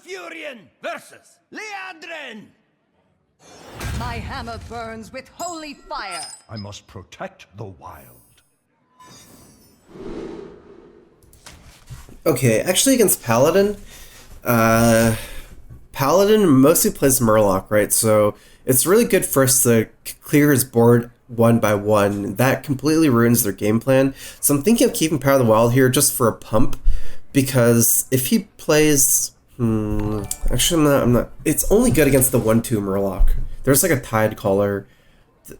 Furion versus Leandrin. My hammer burns with holy fire. I must protect the wild. Okay, actually against Paladin, Paladin mostly plays Murloc, right? So it's really good for us to clear his board one by one. That completely ruins their game plan. So I'm thinking of keeping Power of the Wild here just for a pump, because if he plays, actually I'm not. It's only good against the 1/2 Murloc. There's like a Tide Caller,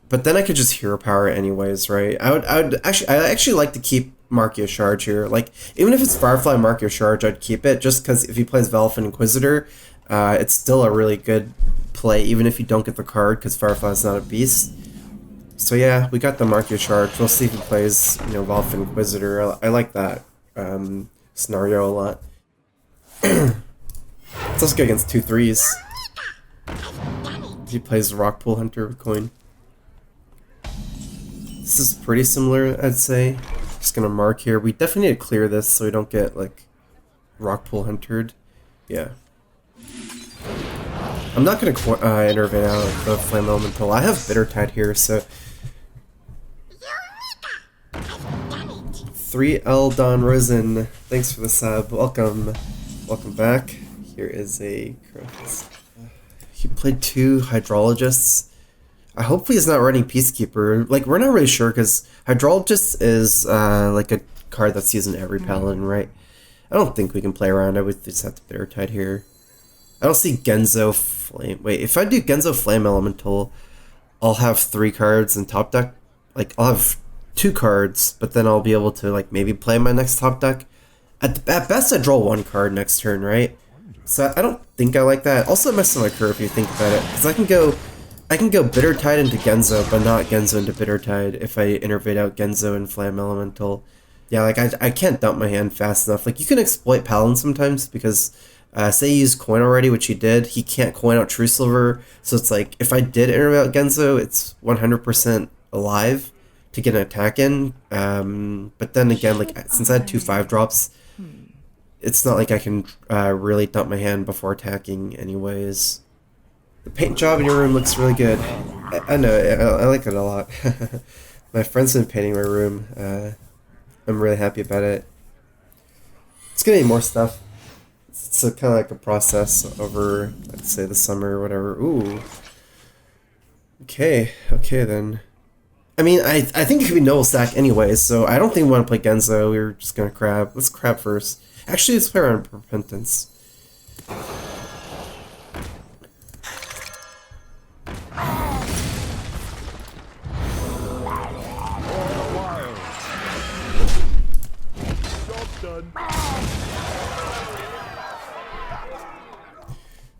but then I could just hero power anyways, right? I actually like to keep Markio Charge here. Like, even if it's Firefly Markio Charge, I'd keep it, just because if he plays Velvet Inquisitor, it's still a really good play, even if you don't get the card, because Firefly's not a beast. So yeah, we got the Markio Charge. We'll see if he plays, Velvet Inquisitor. I like that scenario a lot. It's also good against 2/3s. He plays Rockpool Hunter with coin. This is pretty similar, I'd say. Just gonna mark here. We definitely need to clear this so we don't get like Rockpool Huntered. Yeah. I'm not gonna intervene out the Flame Elemental. I have Bitter Tide here, so 3L Don Risen. Thanks for the sub. Welcome. Welcome back. Here is a he played 2 Hydrologists. Hopefully he's not running Peacekeeper. Like, we're not really sure, because Hydrologist is like a card that's used in every Paladin, right? I don't think we can play around. I would just have to Bitter Tide here. I don't see Genzo Flame. Wait, if I do Genzo Flame Elemental, I'll have 3 cards in top deck. Like, I'll have 2 cards, but then I'll be able to, like, maybe play my next top deck. At best, I draw 1 card next turn, right? So I don't think I like that. Also, it messes my curve if you think about it, because I can go Bitter Tide into Genzo, but not Genzo into Bitter Tide if I innervate out Genzo and Flame Elemental. Yeah, like, I can't dump my hand fast enough. Like, you can exploit Paladin sometimes, because say he used coin already, which he did, he can't coin out True Silver, so it's like, if I did innervate out Genzo, it's 100% alive to get an attack in, but then again, like, since I had 2 5-drops, it's not like I can really dump my hand before attacking anyways. The paint job in your room looks really good. I know, I like it a lot. My friend's been painting my room. I'm really happy about it. It's gonna need more stuff. It's kind of like a process over, let's say, the summer or whatever. Ooh. Okay then. I mean, I think it could be Noble Stack anyways, so I don't think we want to play Genzo. We're just gonna crab. Let's crab first. Actually, let's play around Repentance.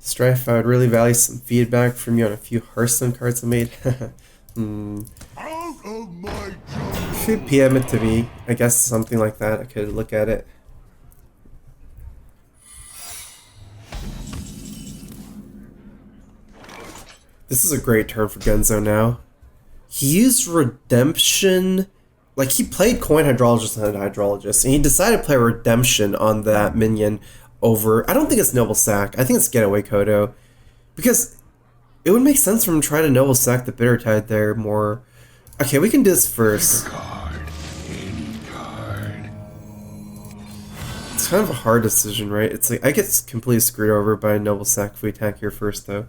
Strife, I would really value some feedback from you on a few Hearthstone cards I made. If you PM it to me, I guess something like that, I could look at it. This is a great turn for Genzo now. He used Redemption. Like, he played Coin Hydrologist and Hydrologist, and he decided to play Redemption on that minion over... I don't think it's Noble Sack. I think it's Getaway Kodo. Because it would make sense for him to try to Noble Sack the Bitter Tide there more. Okay, we can do this first. Any card. It's kind of a hard decision, right? It's like, I get completely screwed over by Noble Sack if we attack here first, though.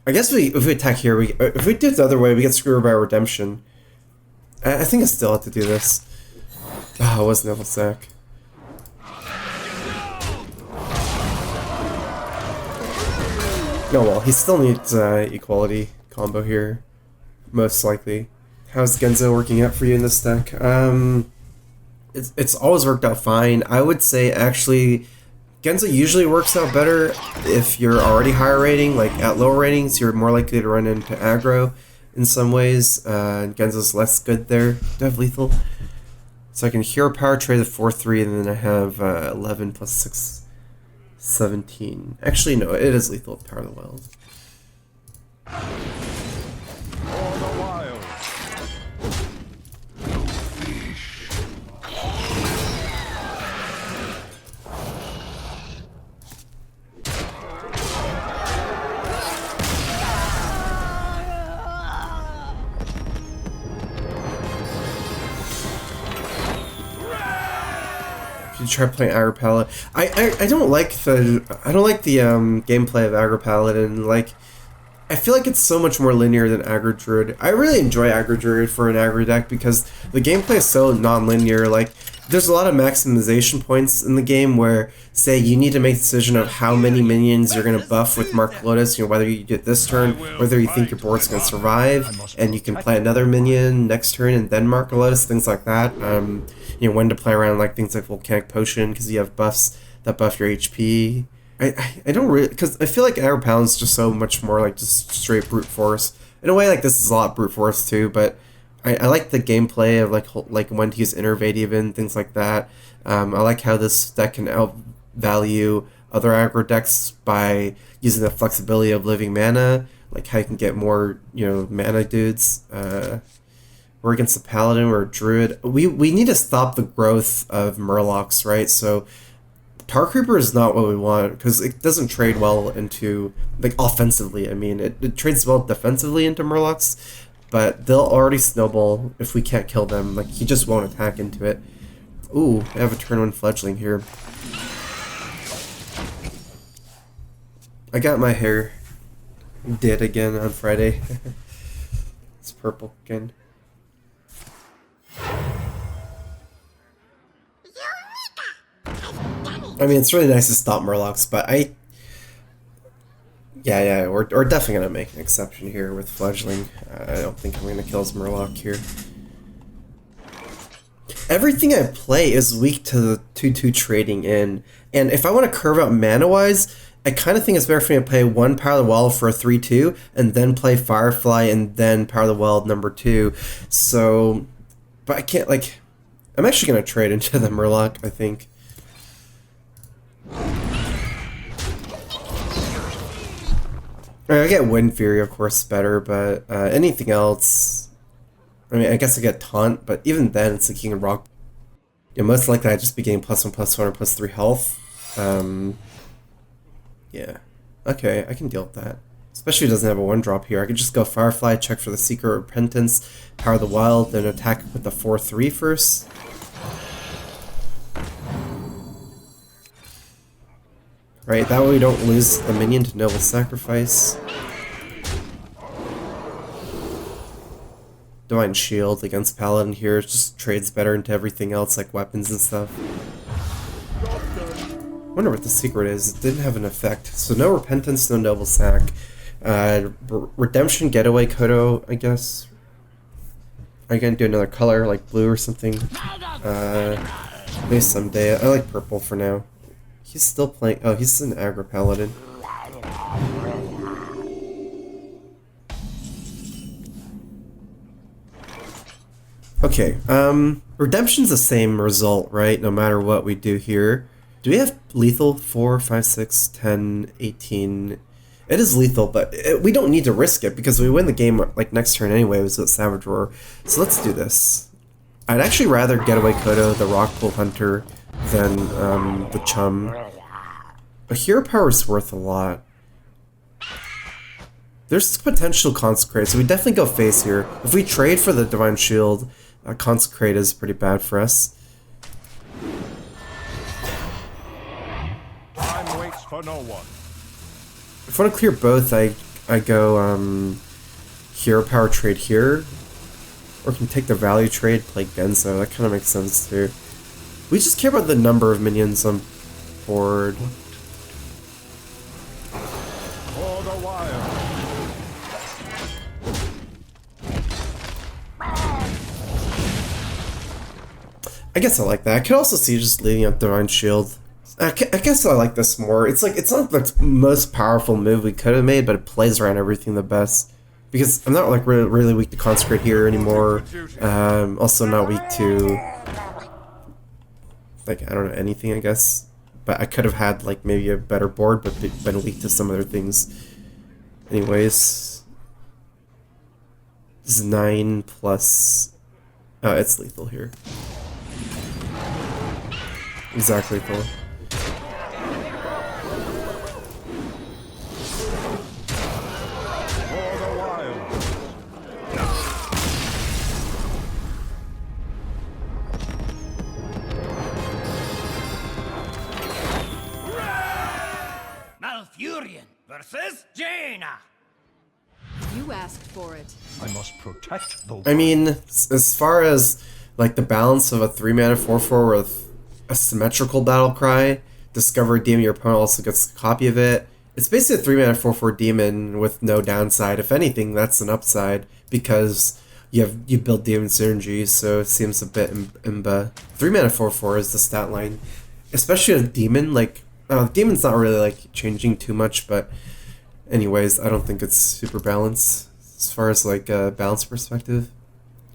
I guess if we attack here, if we do it the other way, we get screwed by Redemption. I think I still have to do this. Oh, it was Noble Sack. No, well, he still needs equality combo here, most likely. How's Genzo working out for you in this deck? It's always worked out fine. I would say, actually, Genzo usually works out better if you're already higher rating. Like, at lower ratings, you're more likely to run into aggro in some ways. And Genzo's less good there. Do I have lethal? So I can hero power trade the 4/3, and then I have 11 plus 6, 17. Actually, no, it is lethal with Power of the Wild. You try playing Aggro Paladin. I don't like the gameplay of Aggro Paladin. Like, I feel like it's so much more linear than Aggro Druid. I really enjoy Aggro Druid for an aggro deck because the gameplay is so non-linear. Like, there's a lot of maximization points in the game where, say, you need to make a decision of how many minions you're going to buff with Mark Lotus, you know, whether you get this turn, whether you think your board's going to survive, and you can play another minion next turn and then Mark Lotus, things like that. You know, when to play around like things like Volcanic Potion because you have buffs that buff your HP. I don't really, because I feel like Aggro Paladin's just so much more like just straight brute force. In a way, like this is a lot brute force too, but I like the gameplay of like when to use Innervate even, things like that. I like how this deck can outvalue other aggro decks by using the flexibility of living mana, like how you can get more, you know, mana dudes. We're against a Paladin or a Druid. We need to stop the growth of Murlocs, right? So Tar Creeper is not what we want because it doesn't trade well into, like, offensively. I mean, it trades well defensively into Murlocs, but they'll already snowball if we can't kill them. Like, he just won't attack into it. Ooh, I have a turn 1 fledgling here. I got my hair did again on Friday. It's purple again. I mean, it's really nice to stop Murlocs, but yeah, we're definitely going to make an exception here with Fledgling. I don't think I'm going to kill his Murloc here. Everything I play is weak to the 2/2 trading in, and if I want to curve out mana-wise, I kind of think it's better for me to play 1 Power of the Well for a 3/2, and then play Firefly, and then Power of the Well number 2. So, but I can't, like, I'm actually going to trade into the Murloc, I think. I get Wind Fury, of course, better, but anything else, I mean, I guess I get Taunt, but even then, it's like King of Rock. Yeah, most likely I'd just be getting +1/+1 or +3 health. Yeah. Okay, I can deal with that. Especially if it doesn't have a 1-drop here. I could just go Firefly, check for the Secret Repentance, Power of the Wild, then attack with the 4/3 first. Right, that way we don't lose the minion to Noble Sacrifice. Divine Shield against Paladin here just trades better into everything else, like weapons and stuff. Wonder what the secret is. It didn't have an effect. So no Repentance, no Noble Sac. Redemption, Getaway, Kodo, I guess. Are you gonna do another color, like blue or something? Maybe someday. I like purple for now. He's still playing. Oh, he's an Aggro Paladin. Okay, Redemption's the same result, right? No matter what we do here. Do we have lethal? 4, 5, 6, 10, 18. It is lethal, but we don't need to risk it because we win the game like next turn anyway with Savage Roar. So let's do this. I'd actually rather Getaway Kodo, the Rockpool Hunter, than the Chum. A Hero Power is worth a lot. There's potential Consecrate, so we definitely go face here. If we trade for the Divine Shield, Consecrate is pretty bad for us. Time waits for no one. If I want to clear both, I go Hero Power trade here. Or can take the value trade, play Genzo. That kind of makes sense too. We just care about the number of minions on board. For the wild. I guess I like that. I could also see just leaving up Divine Shield. I guess I like this more. It's like, it's not the most powerful move we could have made, but it plays around everything the best. Because I'm not like really weak to Consecrate here anymore. Also not weak to, like, I don't know, anything, I guess. But I could have had like maybe a better board, but been weak to some other things. Anyways, this is 9 plus. Oh, it's lethal here. Exactly lethal. versus Jaina. You asked for it. I must protect the I mean, as far as like the balance of a 3-mana 4/4 with a symmetrical battle cry, discover a demon, your opponent also gets a copy of it. It's basically a 3-mana 4/4 demon with no downside. If anything, that's an upside because you build demon synergy, so it seems a bit imba. 3-mana 4/4 is the stat line, especially a demon. Like, demon's not really like changing too much, but anyways, I don't think it's super balanced as far as like a balance perspective.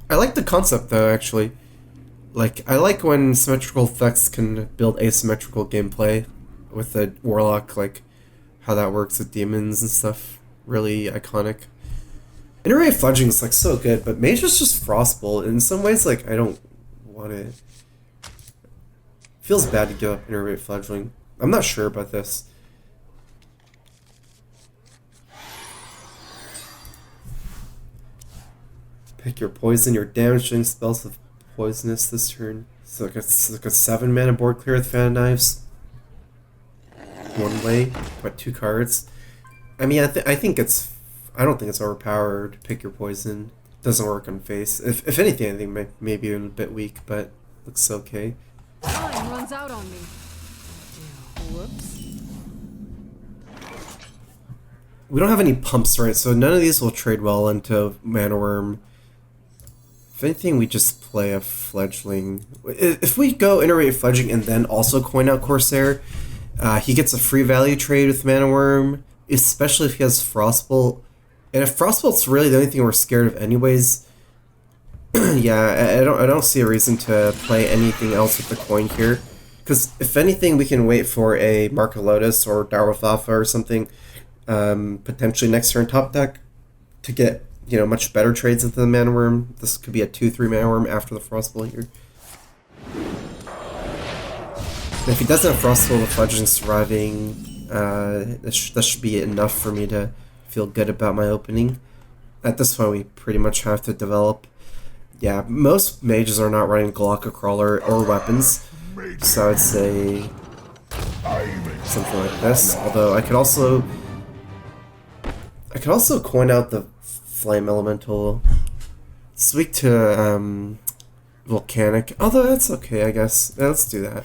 I like the concept though, actually. Like, I like when symmetrical effects can build asymmetrical gameplay with the warlock, like how that works with demons and stuff. Really iconic. Interray Fledging is like so good, but Mage is just Frostbolt. In some ways, like, I don't want it. Feels bad to give up Interray Fledgling. I'm not sure about this. Pick your poison, your damaging spells with poisonous this turn. So like it's like a 7-mana board clear with Fan Knives. One way, but 2 cards. I mean, I think it's. I don't think it's overpowered. Pick your poison. Doesn't work on face. If anything, I think maybe even a bit weak, but looks okay. Time runs out on me. Whoops. We don't have any pumps, right? So none of these will trade well into Mana Worm. If anything, we just play a Fledgling. If we go Iterate Fledgling and then also coin out Corsair, he gets a free value trade with Mana Worm, especially if he has Frostbolt. And if Frostbolt's really the only thing we're scared of anyways, yeah, I don't see a reason to play anything else with the coin here. Because if anything, we can wait for a Mark of Lotus or Darwolf Alpha or something, potentially next turn top deck, to get, you know, much better trades into the Mana Worm. This could be a 2/3 Mana Worm after the Frostbolt here. And if he doesn't have Frostbolt, the Fledgling surviving, that should be enough for me to feel good about my opening. At this point, we pretty much have to develop. Yeah, most mages are not running Galaka Crawler or weapons, so I'd say something like this. Although I could also coin out the Flame Elemental. It's weak to Volcanic, although that's okay, I guess. Yeah, let's do that.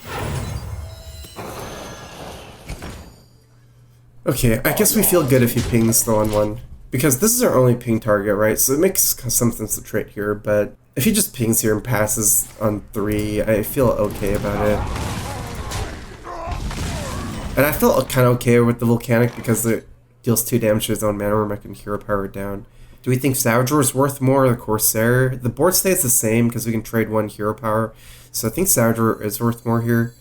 Okay, I guess we feel good if he pings the 1/1. Because this is our only ping target, right? So it makes some sense to trade here, but if he just pings here and passes on 3, I feel okay about it. And I felt kind of okay with the Volcanic because it deals 2 damage to his own Mana Worm. I can Hero Power it down. Do we think Savager is worth more or the Corsair? The board stays the same because we can trade 1 Hero Power. So I think Savager is worth more here.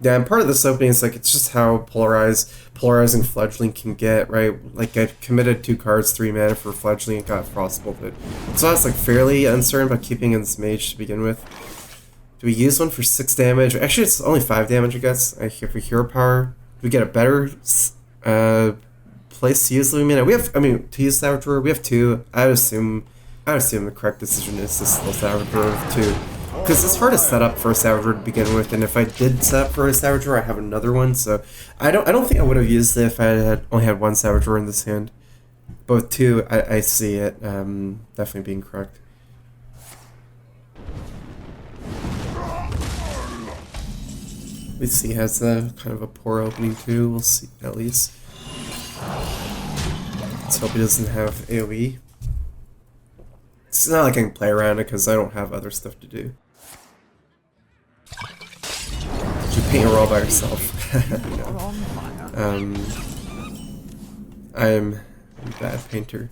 Yeah, and part of this opening is like it's just how polarizing Fledgling can get, right? Like I committed 2 cards, 3 mana for Fledgling and got Frostbolted. So I was like fairly uncertain about keeping in this Mage to begin with. Do we use one for 6 damage? Actually, it's only 5 damage, I guess. If we Hero Power, do we get a better place to use the mana? We have, I mean, to use Savager, we have 2. I would assume the correct decision is to still Savager with 2. Because it's hard to set up for a Savager to begin with, and if I did set up for a Savager, I have another one, so I don't think I would have used it if I only had 1 Savager in this hand. But with 2, I see it definitely being correct. At least he has kind of a poor opening too, we'll see at least. Let's hope he doesn't have AoE. It's not like I can play around it because I don't have other stuff to do. You paint your wall by yourself. No. I'm a bad painter.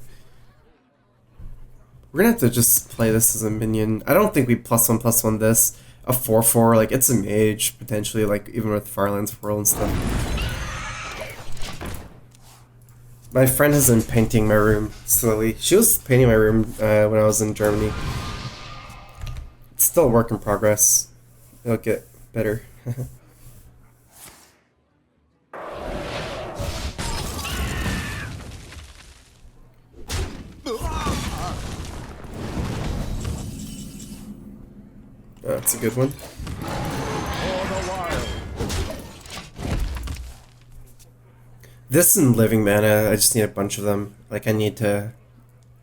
We're gonna have to just play this as a minion. I don't think we +1/+1 this. A 4/4, like it's a mage, potentially, like even with Firelands Whirl and stuff. My friend has been painting my room slowly. She was painting my room when I was in Germany. It's still a work in progress. It'll get better. That's a good one. This and living mana, I just need a bunch of them. Like, I need to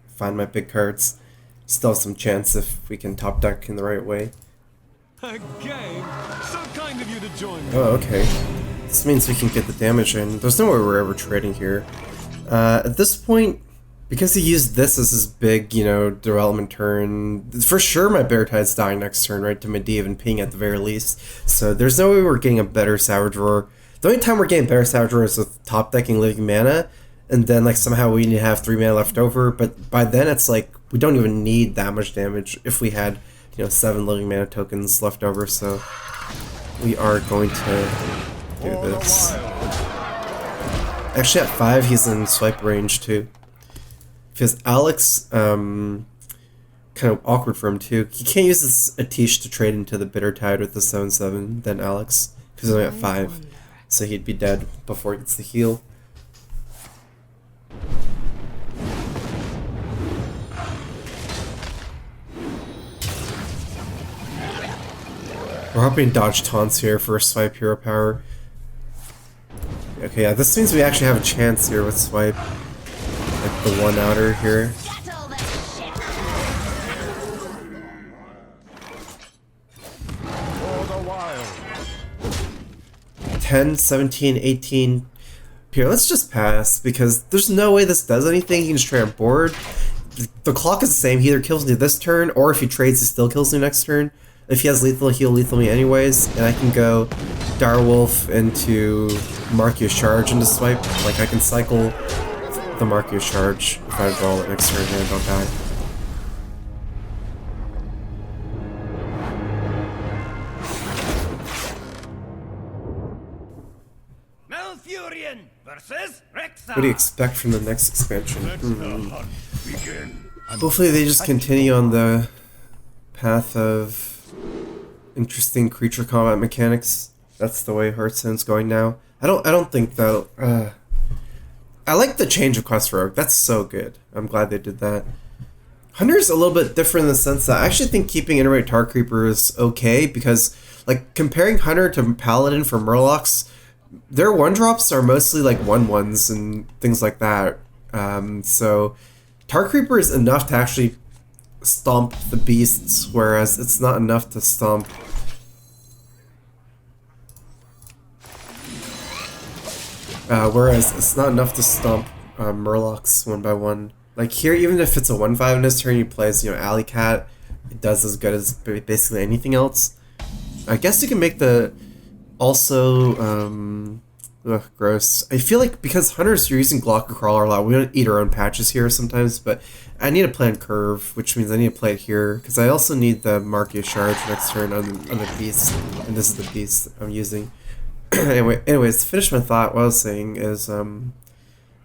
find my big cards. Still have some chance if we can top deck in the right way. A game? So kind of you to join me. Oh, okay. This means we can get the damage in. There's no way we're ever trading here. At this point, because he used this as his big, you know, development turn, for sure my Bear Tide's dying next turn, right, to Medivh and Ping at the very least. So there's no way we're getting a better Savage Roar. The only time we're getting better Savage Roar is with top decking living mana, and then like somehow we need to have 3 mana left over, but by then it's like we don't even need that much damage if we had, you know, 7 living mana tokens left over, so we are going to do this. Actually at 5 he's in swipe range too. Because Alex, kind of awkward for him too. He can't use this Atish to trade into the Bitter Tide with the 7/7 then Alex, because he's only at 5. So he'd be dead before he gets the heal. We're hoping to dodge taunts here for a swipe hero power. Okay, yeah, this means we actually have a chance here with swipe. Like the 1 outer here. 10, 17, 18. Here, let's just pass, because there's no way this does anything. He can just trade on board. The clock is the same. He either kills me this turn, or if he trades, he still kills me next turn. If he has lethal, he'll lethal me anyways, and I can go Direwolf into Markio Charge into swipe. Like, I can cycle the Markio Charge if I draw it next turn and don't die. Malfurion versus Rexa. What do you expect from the next expansion? Hopefully they just continue on the path of interesting creature combat mechanics. That's the way Hearthstone's going now. I don't think that. I like the change of Quest Rogue. That's so good. I'm glad they did that. Hunter's a little bit different in the sense that I actually think keeping Iterate Tar Creeper is okay, because like comparing Hunter to Paladin for Murlocs, their 1-drops are mostly like 1/1s and things like that. So Tar Creeper is enough to actually stomp the beasts, whereas it's not enough to stomp Murlocs 1 by 1. Like here, even if it's a 1/5 in this turn, he plays, you know, Alley Cat. It does as good as basically anything else. I guess you can make the also gross. I feel like because hunters are using Glocker Crawler a lot, we don't eat our own patches here sometimes, but I need to play on Curve, which means I need to play it here, because I also need the Markio Charge next turn on the beast, and this is the beast I'm using. Anyways, to finish my thought, what I was saying is, I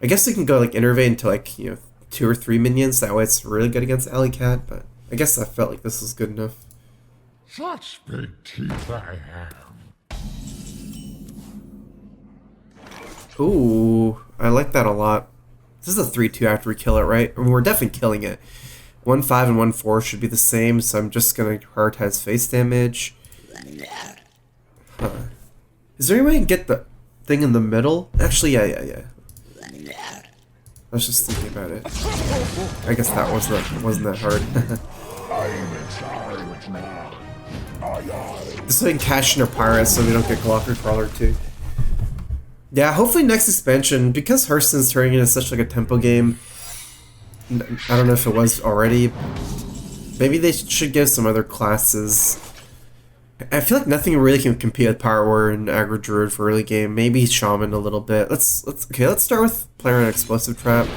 guess we can go like Innervate into like, you know, 2 or 3 minions, that way it's really good against Alley Cat, but I guess I felt like this was good enough. Such big teeth I have. Ooh, I like that a lot. This is a 3/2 after we kill it, right? I mean, we're definitely killing it. 1/5 and 1/4 should be the same, so I'm just gonna prioritize face damage. Huh. Is there any way to get the thing in the middle? Actually, yeah. I was just thinking about it. I guess that wasn't that hard. This way we can cash in our pirates so we don't get Glocker Crawler too. Yeah, hopefully next expansion, because Hearthstone's turning into such like a tempo game, I don't know if it was already, maybe they should give some other classes. I feel like nothing really can compete with Power Warrior and Aggro Druid for early game. Maybe Shaman a little bit. Let's start with player an Explosive Trap,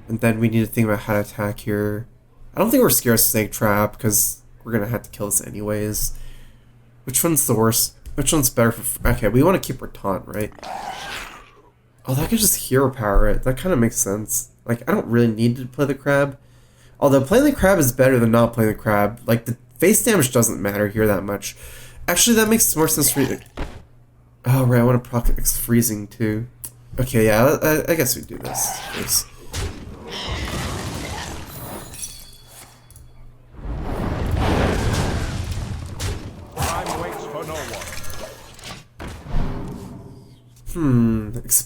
and then we need to think about how to attack here. I don't think we're scared of Snake Trap because we're gonna have to kill this anyways. Which one's the worst? Which one's better for... Okay, we want to keep our taunt, right? Oh, that could just hero power it. That kind of makes sense. Like, I don't really need to play the crab. Although playing the crab is better than not playing the crab. Like, the face damage doesn't matter here that much. Actually, that makes more sense for me. Oh, right, I want to proc freezing too. Okay, yeah, I guess we do this first.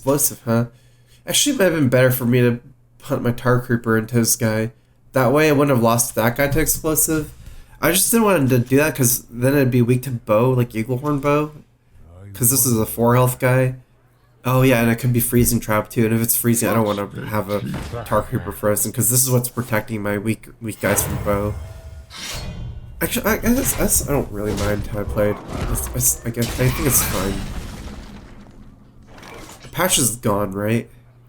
explosive, huh? Actually, it might have been better for me to hunt my Tar Creeper into this guy. That way I wouldn't have lost that guy to explosive. I just didn't want to do that because then it'd be weak to bow, like Eaglehorn bow. Because this is a 4 health guy. Oh yeah, and it could be freezing trap too. And if it's freezing, I don't want to have a Tar Creeper frozen because this is what's protecting my weak guys from bow. Actually, I don't really mind how I played. I think it's fine. The patch is gone, right?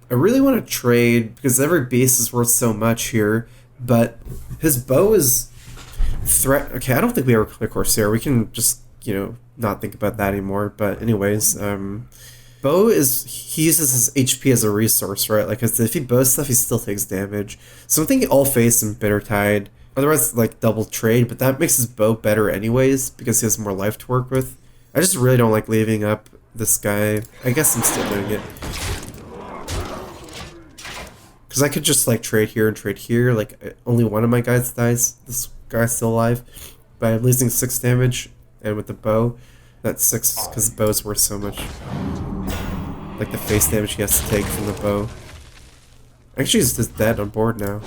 I really want to trade because every base is worth so much here, but his bow is threat. Okay, I don't think we ever play Corsair. We can just, you know, not think about that anymore. But anyways, bow he uses his HP as a resource, right? Like if he bows stuff, he still takes damage. So I'm thinking all face and Bitter Tide. Otherwise, like double trade, but that makes his bow better anyways because he has more life to work with. I just really don't like leaving up this guy. I guess I'm still doing it. Because I could just like trade here and trade here. Like only one of my guys dies. This guy's still alive. But I'm losing 6 damage. And with the bow, that's 6 because the bow is worth so much. Like the face damage he has to take from the bow. Actually, he's just dead on board now.